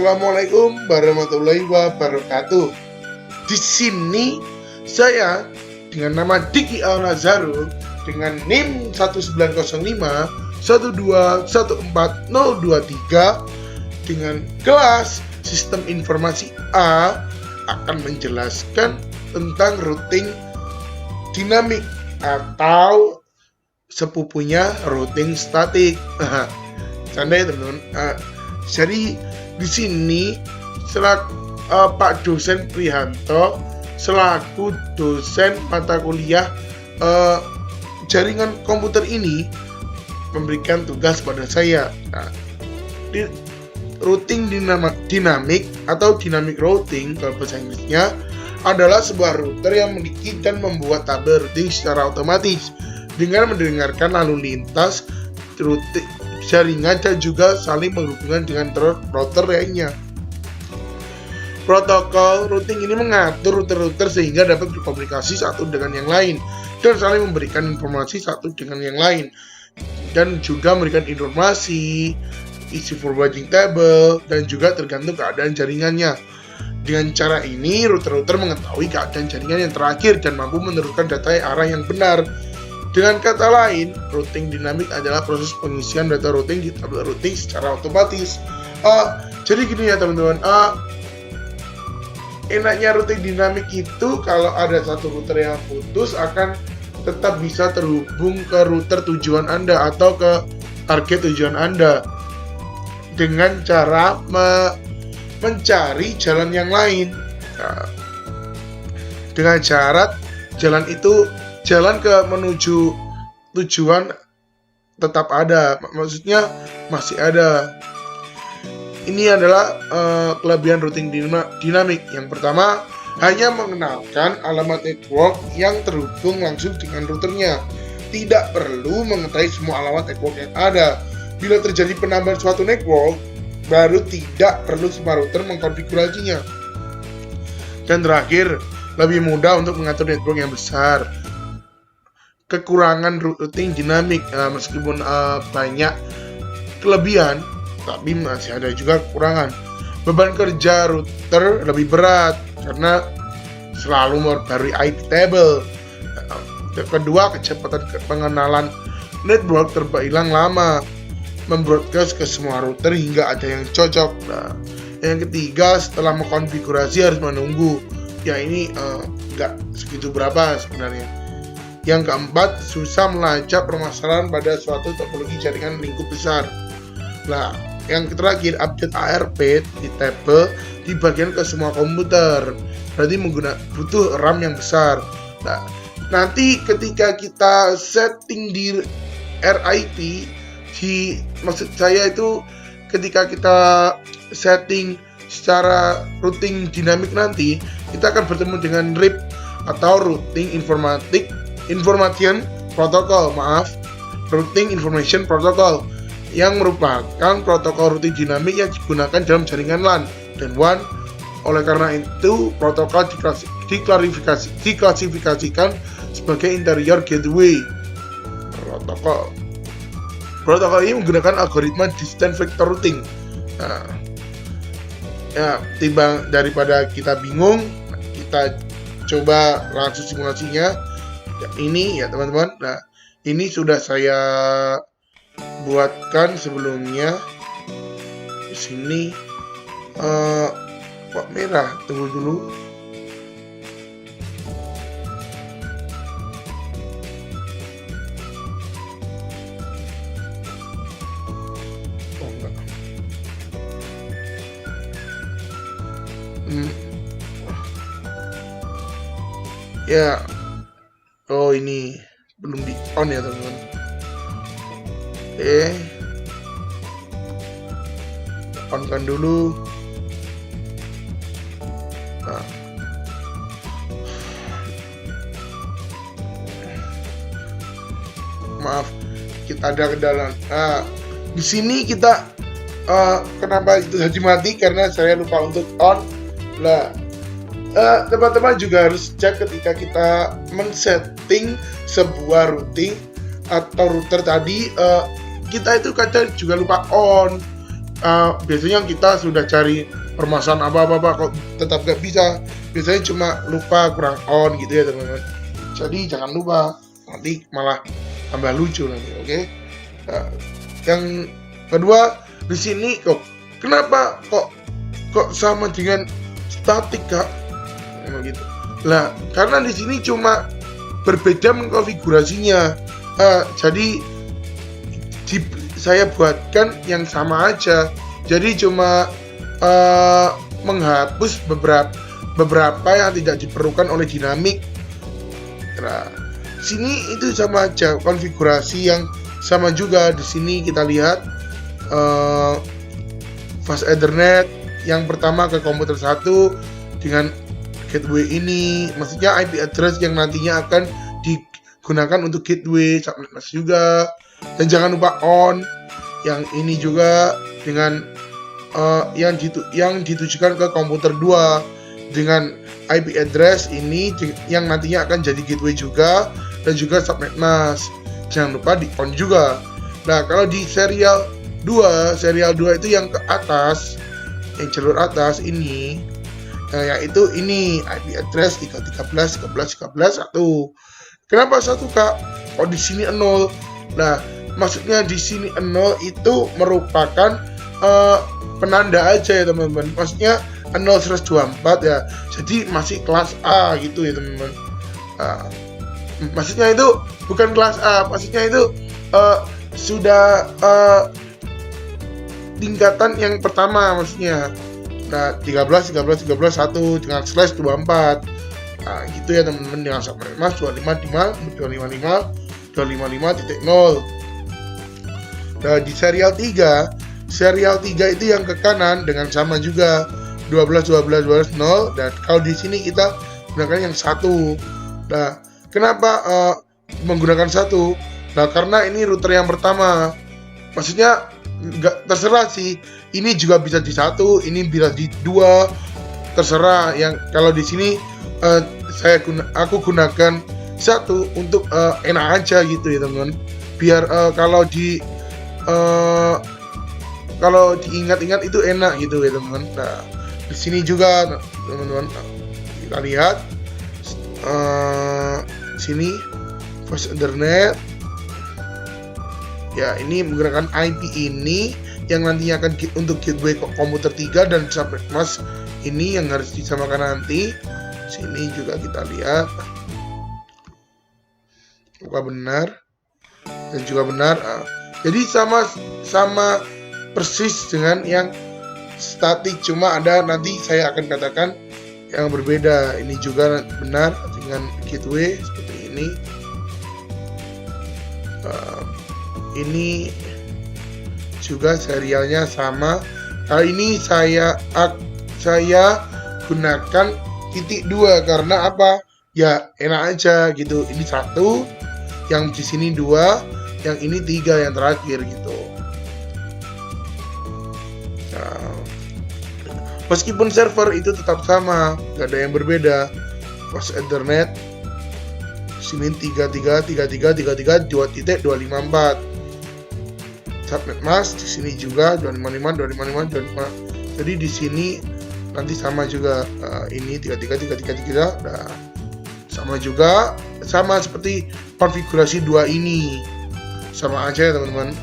Assalamualaikum warahmatullahi wabarakatuh. Di sini saya dengan nama Diki Al Nazarul dengan NIM 1905 1214023 dengan kelas Sistem Informasi A akan menjelaskan tentang routing dinamik atau sepupunya routing statik. Canda ya teman-teman. Jadi di sini Pak dosen Prihanto selaku dosen mata kuliah jaringan komputer ini memberikan tugas pada saya. Di routing dinamik atau dynamic routing kalau bahasa Inggrisnya adalah sebuah router yang memiliki dan membuat tabel routing secara otomatis dengan mendengarkan lalu lintas routing jaringan dan juga saling menghubungkan dengan router lainnya. Protokol routing ini mengatur router-router sehingga dapat berkomunikasi satu dengan yang lain dan saling memberikan informasi satu dengan yang lain, dan juga memberikan informasi isi forwarding table dan juga tergantung keadaan jaringannya. Dengan cara ini router-router mengetahui keadaan jaringan yang terakhir dan mampu meneruskan data arah yang benar. Dengan kata lain, routing dinamik adalah proses pengisian data routing di tabel routing secara otomatis. Jadi gini ya teman-teman, enaknya routing dinamik itu kalau ada satu router yang putus akan tetap bisa terhubung ke router tujuan Anda atau ke target tujuan Anda dengan cara mencari jalan yang lain. Dengan syarat jalan itu jalan ke menuju tujuan tetap ada, maksudnya masih ada. Ini adalah kelebihan routing dinamik. Yang pertama, hanya mengenalkan alamat network yang terhubung langsung dengan routernya. Tidak perlu mengetahui semua alamat network yang ada. Bila terjadi penambahan suatu network baru, tidak perlu semua router mengkonfigurasinya. Dan terakhir, lebih mudah untuk mengatur network yang besar. Kekurangan routing dinamik, meskipun banyak kelebihan, tapi masih ada juga kekurangan. Beban kerja router lebih berat karena selalu memperbarui IP table. Kedua, kecepatan pengenalan network terbilang lama, membroadcast ke semua router hingga ada yang cocok. Yang ketiga, setelah mengkonfigurasi harus menunggu. Ya ini nggak segitu berapa sebenarnya. Yang keempat, susah melacak permasalahan pada suatu topologi jaringan lingkup besar. Nah, yang terakhir, update ARP di tabel dibagikan ke semua komputer. Berarti butuh RAM yang besar. Nah, nanti ketika kita setting di RIP, maksud saya itu ketika kita setting secara routing dinamik nanti, kita akan bertemu dengan RIP atau routing routing information protocol, yang merupakan protokol routing dinamik yang digunakan dalam jaringan LAN dan WAN. Oleh karena itu, protokol diklasifikasikan sebagai interior gateway protokol ini menggunakan algoritma distance vector routing. Timbang daripada kita bingung, kita coba langsung simulasinya. Ini ya teman-teman. Nah, ini sudah saya buatkan sebelumnya. Di sini kok merah? Tunggu dulu. Oh enggak. Ya. Oh, ini belum di on ya teman-teman. On kan dulu. Nah. Maaf, kita ada kendala. Di sini kita kenapa itu tadi mati karena saya lupa untuk on. Nah, teman-teman juga harus cek ketika kita men-setting sebuah routing atau router tadi, kita itu kadang juga lupa on. biasanya kita sudah cari permasalahan apa kok tetap gak bisa, biasanya cuma lupa kurang on gitu ya teman-teman. Jadi jangan lupa, nanti malah tambah lucu nanti, oke? Nah, yang kedua di sini kenapa kok sama dengan statik kak? Emang gitu. Lah karena di sini cuma berbeda mengkonfigurasinya. Jadi saya buatkan yang sama aja. Jadi cuma menghapus beberapa yang tidak diperlukan oleh dinamik. Nah, sini itu sama aja, konfigurasi yang sama juga. Di sini kita lihat fast Ethernet yang pertama ke komputer 1 dengan gateway ini, maksudnya IP address yang nantinya akan digunakan untuk gateway subnet mask juga. Dan jangan lupa on yang ini juga dengan yang ditujukan ke komputer 2 dengan IP address ini yang nantinya akan jadi gateway juga dan juga subnet mask. Jangan lupa di on juga. Nah, kalau di serial 2 itu yang ke atas, yang jalur atas ini, yaitu ini IP address 313.13.13.1. Kenapa 1 kak? Kok di sini 0? Nah, maksudnya di sini 0 itu merupakan penanda aja ya teman-teman. Maksudnya 0/24 ya. Jadi masih kelas A gitu ya teman-teman. Maksudnya itu bukan kelas A, maksudnya itu sudah tingkatan yang pertama maksudnya. Nah, 13 1 dengan slash 24. Nah, gitu ya teman-teman, dengan subnet mask 255.0. Nah, di serial 3 itu yang ke kanan dengan sama juga 12 dan kalau di sini kita gunakan yang 1. Nah, kenapa menggunakan 1? Nah, karena ini router yang pertama. Maksudnya nggak terserah sih. Ini juga bisa di 1, ini bisa di 2. Terserah. Yang kalau di sini aku gunakan 1 untuk enak aja gitu ya teman-teman. Biar kalau diingat-ingat itu enak gitu ya teman-teman. Nah, di sini juga teman-teman kita lihat sini fast Ethernet. Ya, ini menggunakan IP ini yang nantinya akan untuk gateway komputer 3 dan subnet mask ini yang harus disamakan nanti. Sini juga kita lihat apakah benar dan juga benar. Jadi sama persis dengan yang statik, cuma ada nanti saya akan katakan yang berbeda. Ini juga benar dengan gateway seperti ini. Ini juga serialnya sama. Kali ini saya gunakan titik 2 karena apa? Ya enak aja gitu. Ini 1, yang di sini 2, yang ini 3 yang terakhir gitu. Nah, meskipun server itu tetap sama, gak ada yang berbeda. Fast Ethernet sini 2.54. Subnet mask di sini juga 255. Jadi di sini nanti sama juga, ini 333. Nah, sama juga, sama seperti konfigurasi 2 ini. Sama aja ya teman-teman.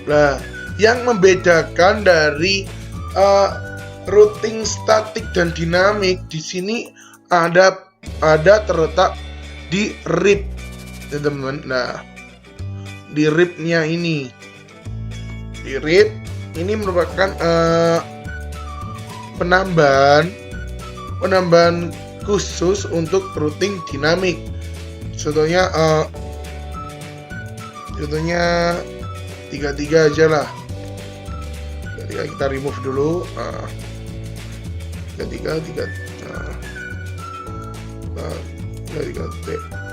Nah, yang membedakan dari routing statik dan dinamik di sini ada terletak di RIP ya teman-teman. Nah, di RIP-nya ini, di RIP ini merupakan penambahan khusus untuk routing dinamik. Contohnya 33 aja lah. Ketika kita remove dulu 33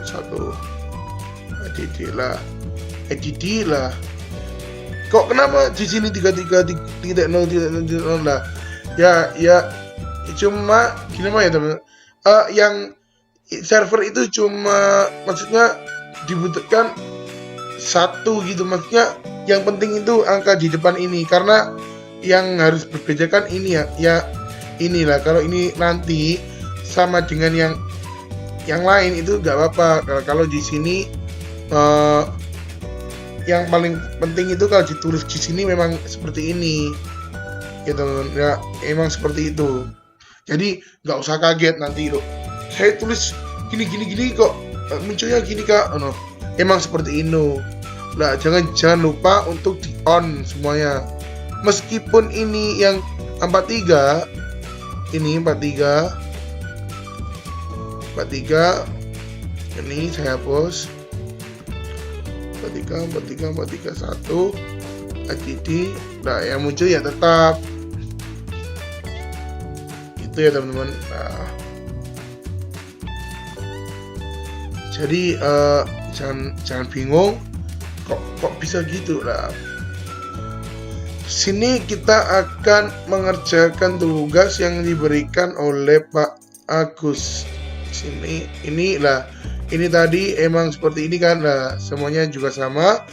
1 EDD lah. Kok kenapa di sini 33.0 lah? Ya cuma gini mah ya teman. Yang server itu cuma maksudnya dibutuhkan satu gitu, maksudnya yang penting itu angka di depan ini, karena yang harus berbeda kan ini ya inilah. Kalau ini nanti sama dengan yang lain itu nggak apa-apa. Kalau di sini yang paling penting itu kalau ditulis di sini memang seperti ini gitu ya, emang seperti itu. Jadi nggak usah kaget nanti loh, saya tulis gini kok munculnya gini kak, no. Emang seperti ini. Nah, jangan lupa untuk di on semuanya. Meskipun ini yang 43, ini 43, ini saya hapus. 43 1 ADD. Nah, yang muncul ya tetap itu ya teman-teman. Nah, jadi jangan bingung kok bisa gitu lah. Sini kita akan mengerjakan tugas yang diberikan oleh Pak Agus. Sini ini tadi emang seperti ini kan. Nah, semuanya juga sama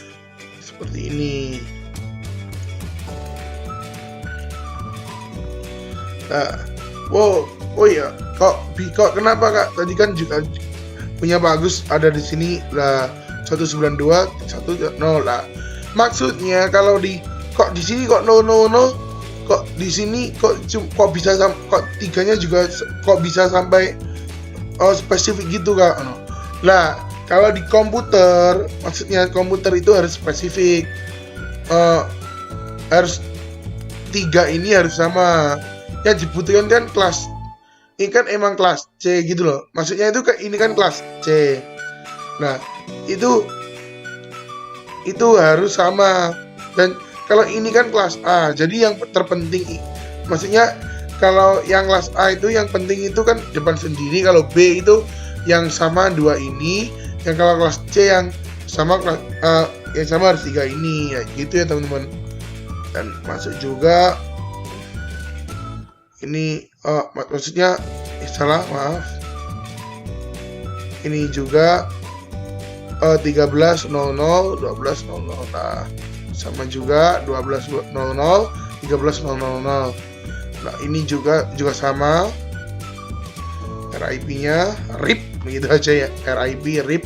seperti ini. Nah, oh ya, kok kenapa kak? Tadi kan juga punya Pak Agus ada di sini lah, 192 1 0 lah. Maksudnya kalau kok di sini kok no, kok di sini kok bisa kok tiganya juga kok bisa sampai spesifik gitu kak. Lah, kalau di komputer, maksudnya komputer itu harus spesifik, harus 3 ini harus sama. Yang dibutuhkan kan kelas ini kan emang kelas C gitu loh. Maksudnya itu ini kan kelas C. Nah, itu harus sama. Dan kalau ini kan kelas A, jadi yang terpenting, maksudnya kalau yang kelas A itu yang penting itu kan depan sendiri. Kalau B itu yang sama 2 ini. Yang kalau kelas C yang sama yang sama harus 3 ini ya, gitu ya teman-teman. Dan masuk juga ini maksudnya salah, maaf. Ini juga 13.00 12.00. Nah, sama juga 12.00 13.00. Nah, ini juga sama. RIP-nya RIP begitu aja ya. RIP RIP.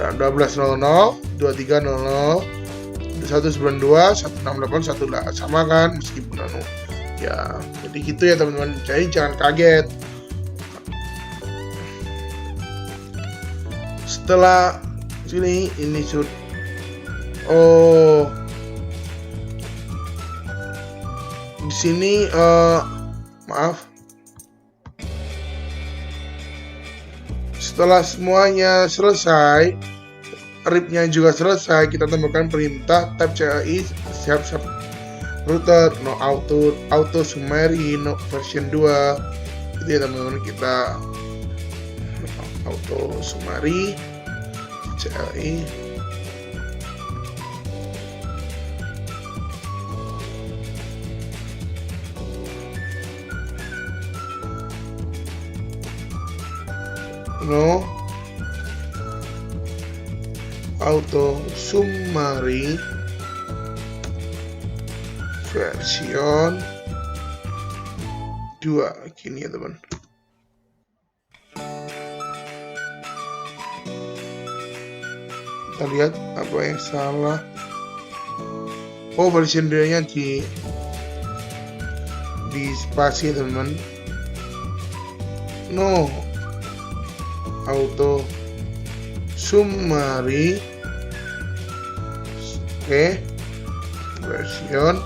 Nah, 12.00 23.00 192 168 1 sama kan, meskipun ya. Jadi gitu ya teman-teman. Jadi jangan kaget. Setelah sini ini di sini maaf. Setelah semuanya selesai, RIP-nya juga selesai, kita tambahkan perintah tab CLI siap router no auto summary no version 2. Itu ya teman-teman, kita auto summary CLI no auto summary version 2 gini ya teman. Kita lihat apa yang salah. Version 2 nya di spasi teman. No auto summary version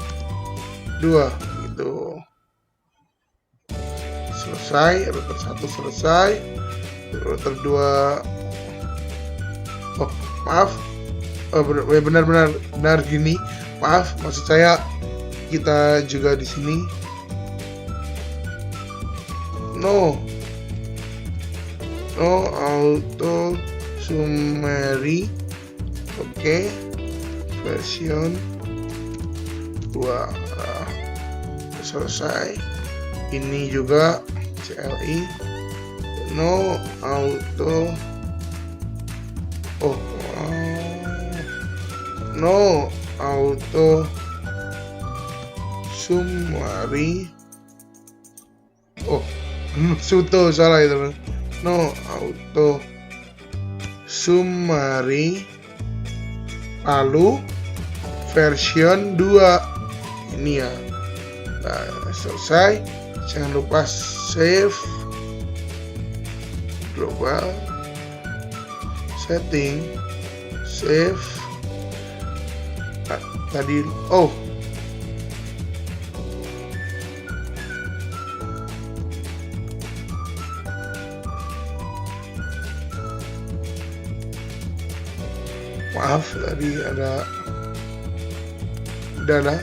2 gitu. Selesai, router 1 selesai, router 2 maaf, benar gini, maaf, maksud saya kita juga di sini no auto summary version 2 selesai. Ini juga CLI no auto no auto summary. Oh, suto salah ya teman. No auto summary lalu version 2 ini ya. Nah, selesai. Jangan lupa save global setting, save. Nah, tadi maaf tadi ada dana.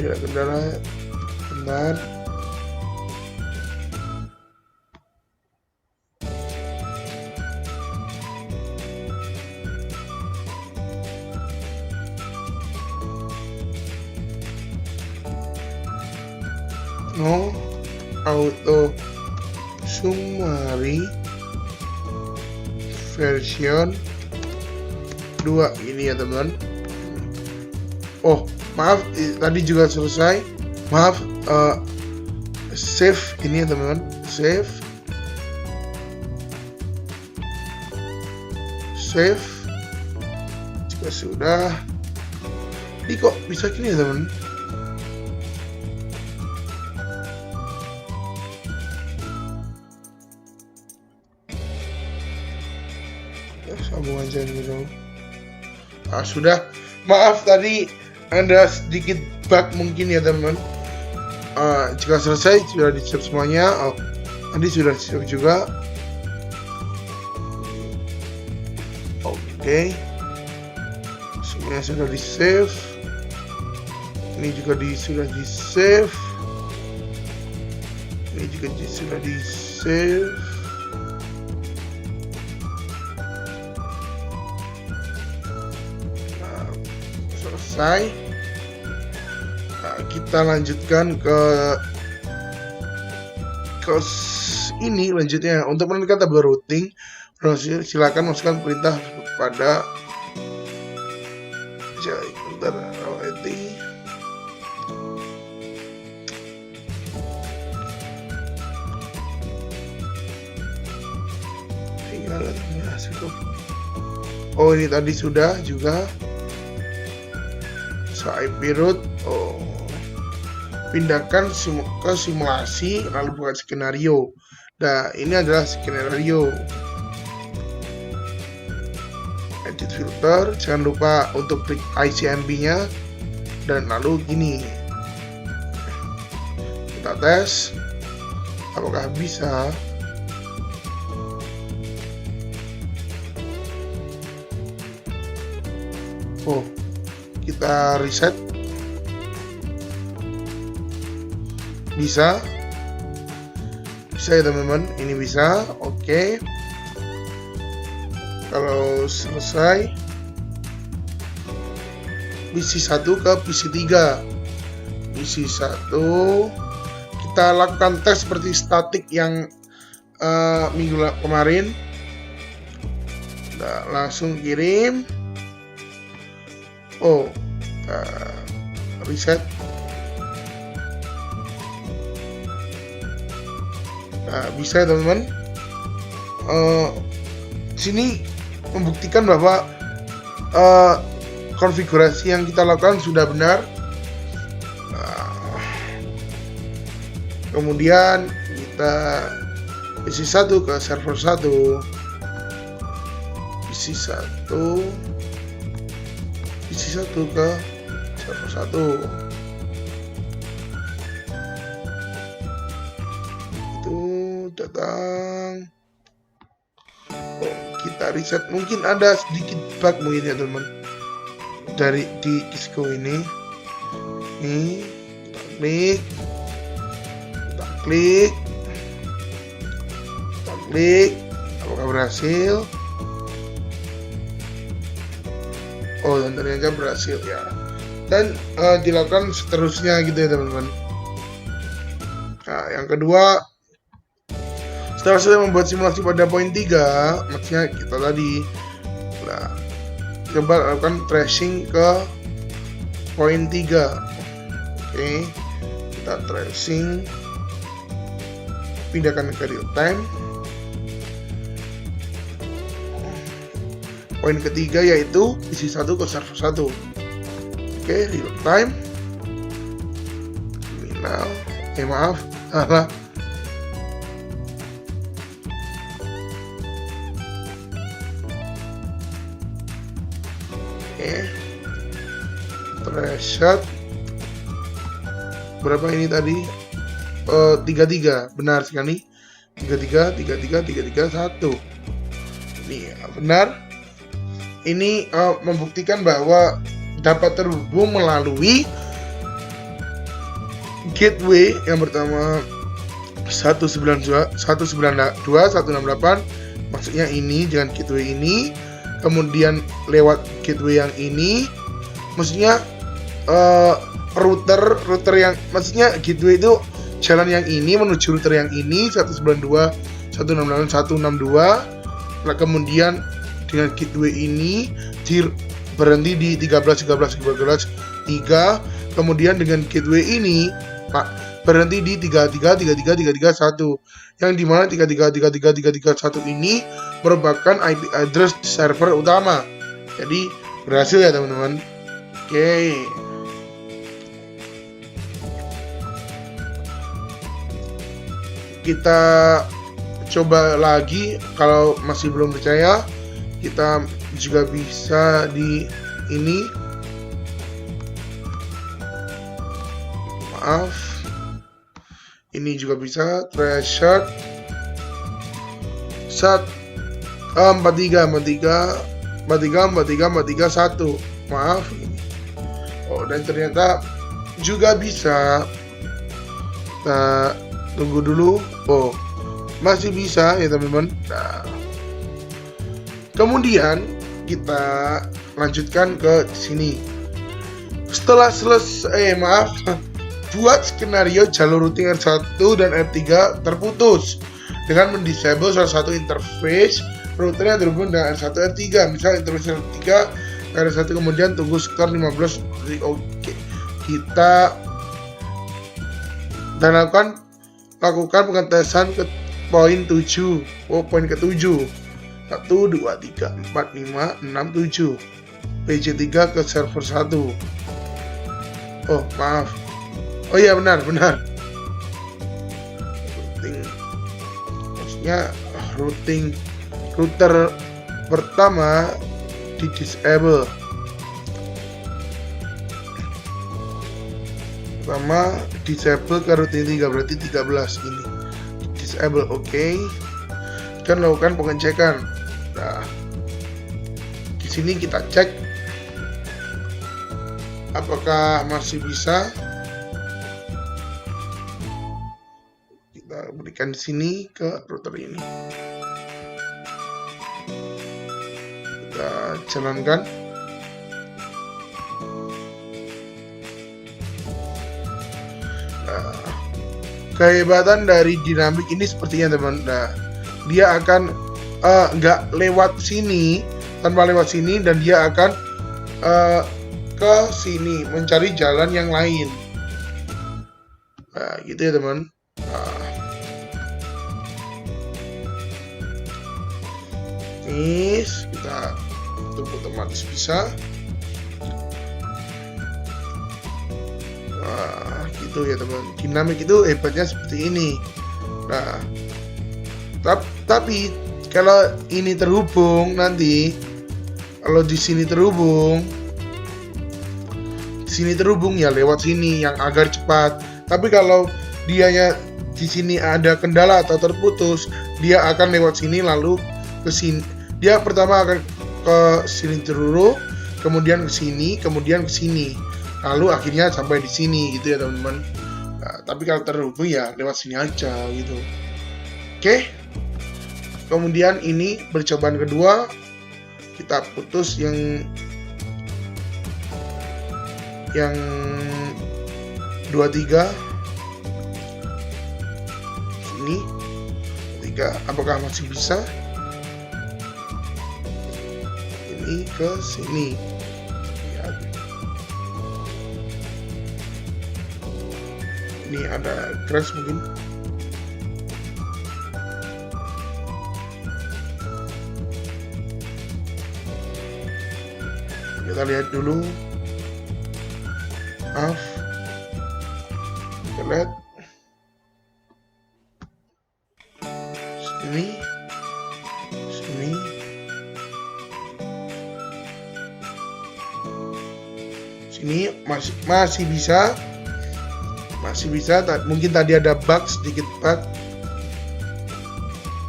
Tidak kendala, bentar. No auto summary version 2 ini ya teman. Oh maaf, tadi juga selesai. Maaf, save ini ya teman-teman, save jika sudah. Ini kok bisa gini ya teman? Ya, sambung aja gitu. Sudah. Maaf tadi ada sedikit bug mungkin ya teman. Jika selesai sudah di save semuanya. Tadi sudah di save juga. Oke. Semuanya sudah di save. Ini juga sudah di save. Ini juga sudah di save. Selesai. Kita lanjutkan ke ini lanjutnya. Untuk menekan tabel routing, silakan masukkan perintah pada ini tadi sudah juga. IP root, pindahkan ke simulasi lalu buat skenario. Nah ini adalah skenario. Edit filter, jangan lupa untuk klik ICMP nya dan lalu gini. Kita tes apakah bisa. Kita reset, bisa ya teman-teman, ini bisa. Oke. Kalau selesai, PC 1 ke PC 3. PC 1 kita lakukan tes seperti statik yang minggu kemarin. Nah, langsung kirim. Reset. Nah, bisa ya teman-teman. Sini membuktikan bahwa konfigurasi yang kita lakukan sudah benar. Kemudian kita PC 1 ke server 1. PC 1 ke server 1. Itu datang. Kita reset, mungkin ada sedikit bug mungkin ya teman dari di Kisco ini. klik, kita klik, apakah berhasil? Oh, dan ternyata berhasil ya. Dan dilakukan seterusnya gitu ya teman-teman. Nah, yang kedua, setelah saya membuat simulasi pada poin 3, maksudnya kita tadi, nah, coba lakukan tracing ke poin 3. Oke, kita tracing, pindahkan ke real time. Poin ketiga yaitu isi 1 ke server 1. Oke, real time. Terminal. Maaf, salah. Oke. Threshold. Berapa ini tadi? 33, benar sekali. 33, 1. Ini ya, benar. Ini membuktikan bahwa dapat terhubung melalui gateway yang pertama 192, 168, maksudnya ini dengan gateway ini, kemudian lewat gateway yang ini, maksudnya router yang, maksudnya gateway itu jalan yang ini menuju router yang ini 192, 168, 162. Nah, kemudian dengan gateway ini berhenti di 13, 3. Kemudian dengan gateway ini berhenti di 33, 1, yang dimana 33, 1 ini merupakan IP address server utama. Jadi berhasil ya teman-teman. Oke. Kita coba lagi, kalau masih belum percaya, kita juga bisa di ini, maaf, ini juga bisa threshold 43, 1, maaf ini. Oh, dan ternyata juga bisa. Nah, tunggu dulu. Oh, masih bisa ya teman-teman. Nah, kemudian kita lanjutkan ke sini. Setelah selesai, buat skenario jalur routing R1 dan R3 terputus dengan mendisable salah satu interface router yang terhubung dengan R1 R3. Misal interface R3 ke R1, kemudian tunggu sekitar 15 detik. Oke, kita dan lakukan pengetesan ke poin 7. Oh, poin ke-7. 1, 2, 3, 4, 5, 6, 7. PC3 ke server 1. Oh, maaf. Oh iya, benar. Maksudnya router pertama di disable. Pertama disable ke routing 3, berarti 13 ini. Disable, oke. Kita lakukan pengecekan. Nah, di sini kita cek apakah masih bisa. Kita berikan di sini ke router ini. Kita jalankan. Nah, kehebatan dari dinamik ini sepertinya teman. Nah, dia akan nggak lewat sini, tanpa lewat sini, dan dia akan ke sini mencari jalan yang lain. Nah, gitu ya teman. Ini kita tunggu otomatis bisa. Nah, gitu ya teman. Dinamik itu hebatnya seperti ini. Nah, tapi kalau ini terhubung nanti, kalau di sini terhubung ya lewat sini yang agar cepat. Tapi kalau dianya di sini ada kendala atau terputus, dia akan lewat sini lalu ke sini. Dia pertama akan ke sini dulu, kemudian ke sini, kemudian ke sini. Lalu akhirnya sampai di sini gitu ya teman-teman. tapi kalau terhubung ya lewat sini aja gitu. Oke. Kemudian ini percobaan kedua, kita putus yang 23 sini 3, apakah masih bisa? Ini ke sini. Lihat. Ini ada crash mungkin. Kita lihat dulu. Maaf. Kita lihat. Sini. Sini. Sini masih bisa. Masih bisa. Mungkin tadi ada bug, sedikit bug.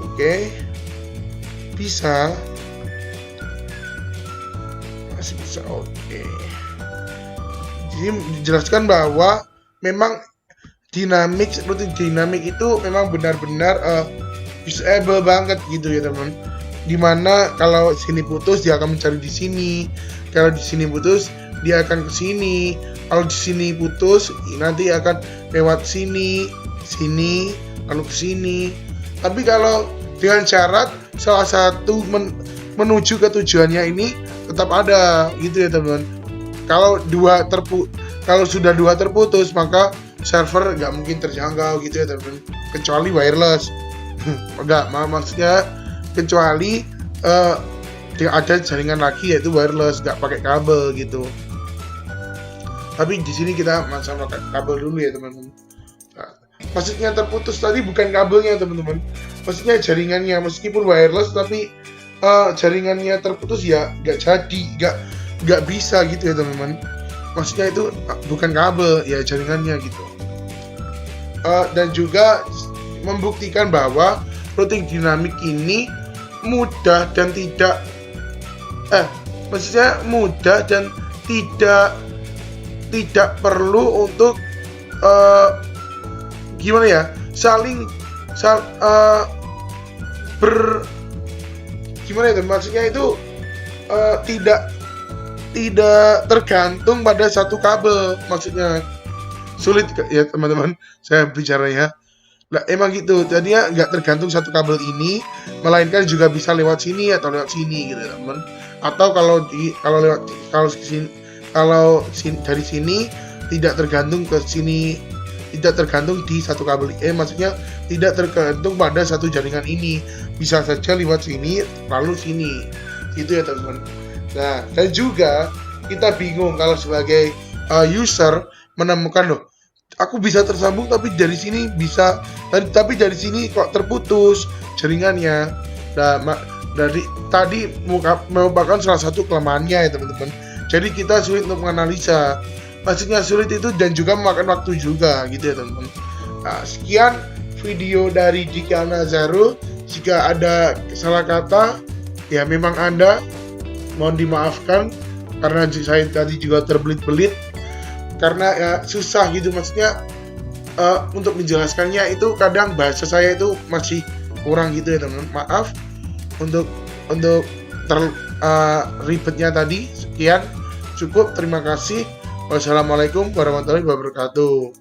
Oke. Bisa. Masih bisa. Oke. Jadi dijelaskan bahwa memang rutin dinamik itu memang benar-benar usable banget gitu ya teman. Dimana kalau sini putus dia akan mencari di sini, kalau di sini putus dia akan ke sini, kalau di sini putus nanti akan lewat sini, sini, lalu ke sini. Tapi kalau dengan syarat salah satu menuju ke tujuannya ini tetap ada gitu ya teman. Kalau sudah dua terputus maka server nggak mungkin terjangkau gitu ya teman, kecuali wireless. Maksudnya kecuali ada jaringan lagi yaitu wireless, nggak pakai kabel gitu. Tapi di sini kita pakai kabel dulu ya teman-teman. Nah, maksudnya terputus tadi bukan kabelnya teman-teman, maksudnya jaringannya, meskipun wireless tapi jaringannya terputus ya nggak bisa gitu ya teman-teman. Maksudnya itu bukan kabel ya, jaringannya gitu. Dan juga membuktikan bahwa routing dinamik ini mudah dan tidak mudah dan tidak perlu untuk gimana ya, gimana itu maksudnya itu tidak tergantung pada satu kabel. Maksudnya sulit ya teman-teman saya bicaranya. Nah, emang gitu, jadinya nggak tergantung satu kabel ini, melainkan juga bisa lewat sini atau lewat sini gitu teman. Atau dari sini tidak tergantung ke sini, tidak tergantung di satu kabel. Maksudnya tidak tergantung pada satu jaringan ini, bisa saja lewat sini lalu sini gitu ya teman-teman. Nah, dan juga kita bingung kalau sebagai user menemukan, loh, aku bisa tersambung tapi dari sini bisa, tapi dari sini kok terputus jaringannya. Nah, dari tadi merupakan salah satu kelemahannya ya teman-teman. Jadi kita sulit untuk menganalisa. Maksudnya sulit itu dan juga memakan waktu juga gitu ya teman-teman. Nah, sekian video dari Dika Nazarul. Jika ada salah kata ya memang Anda mohon dimaafkan, karena saya tadi juga terbelit-belit karena ya susah gitu, maksudnya untuk menjelaskannya itu kadang bahasa saya itu masih kurang gitu ya teman. Maaf untuk ribetnya tadi. Sekian, cukup, terima kasih. Wassalamualaikum warahmatullahi wabarakatuh.